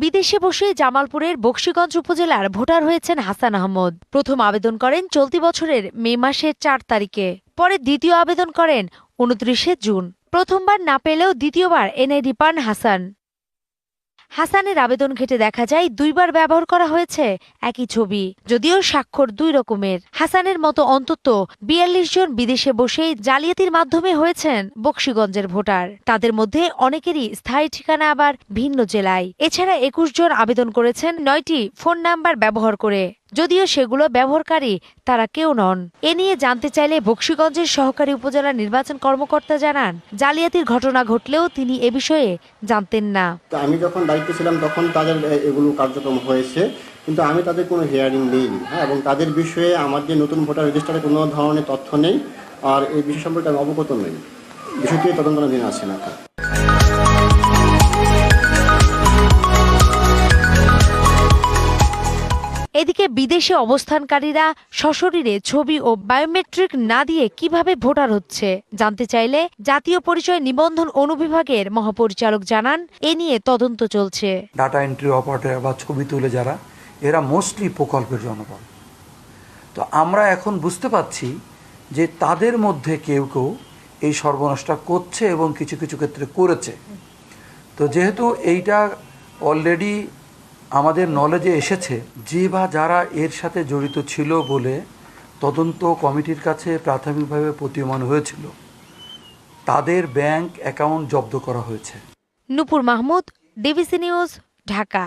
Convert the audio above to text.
বিদেশে বসে জামালপুরের বকশীগঞ্জ উপজেলার ভোটার হয়েছেন হাসান আহমদ। প্রথম আবেদন করেন চলতি বছরের মে মাসের ৪ তারিখে। পরে দ্বিতীয় আবেদন করেন ২৯শে জুন। প্রথমবার না পেলেও দ্বিতীয়বার এনআইডি পান হাসান। হাসানের আবেদন ঘেঁটে দেখা যায় ২বার ব্যবহার করা হয়েছে একই ছবি, যদিও স্বাক্ষর ২ রকমের। হাসানের মতো অন্তত ৪২ জন বিদেশে বসেই জালিয়াতির মাধ্যমে হয়েছেন বকশীগঞ্জের ভোটার। তাদের মধ্যে অনেকেরই স্থায়ী ঠিকানা আবার ভিন্ন জেলায়। এছাড়া ২১ জন আবেদন করেছেন ৯টি ফোন নাম্বার ব্যবহার করে, যদিও সেগুলো ব্যবহারকারী তারা কেউ নন। এ নিয়ে জানতে চাইলে বকশীগঞ্জের সহকারী উপজেলা নির্বাচন কর্মকর্তা জানান, জালিয়াতির ঘটনা ঘটলেও তিনি এ বিষয়ে জানতেন না। আমি যখন দায়িত্বে ছিলাম তখন তাদের এগুলো কার্যক্রম হয়েছে, কিন্তু আমি তাদের কোনো হিয়ারিং নেইনি। এবং তাদের বিষয়ে আমার যে নতুন ভোটার রেজিস্টারে কোনো ধরনের তথ্য নেই, আর এই বিষয় সম্পর্কে আমি অবগত নই। বিষয়টি তদন্তাধীন আছে না। এদিকে বিদেশে অবস্থানকারীরা সশরীরে ছবি ও বায়োমেট্রিক না দিয়ে কিভাবে ভোটার হচ্ছে জানতে চাইলে জাতীয় পরিচয় নিবন্ধন অনুবিভাগের মহাপরিচালক জানান, এ নিয়ে তদন্ত চলছে। ডাটা এন্ট্রি অপারেটর বা ছবি তুলে যারা, এরা মোস্টলি প্রকল্পের জনগণ। তো আমরা এখন বুঝতে পারছি যে তাদের মধ্যে কেউ কেউ এই সর্বনাশটা করছে এবং কিছু কিছু ক্ষেত্রে করেছে। তো যেহেতু এইটা অলরেডি আমাদের নলেজে এসেছে, যে বা যারা এর সাথে জড়িত ছিল বলে তদন্ত কমিটির কাছে প্রাথমিকভাবে প্রতীয়মান হয়েছিল, তাদের ব্যাংক অ্যাকাউন্ট জব্দ করা হয়েছে। নূপুর মাহমুদ, ডিবিসি নিউজ, ঢাকা।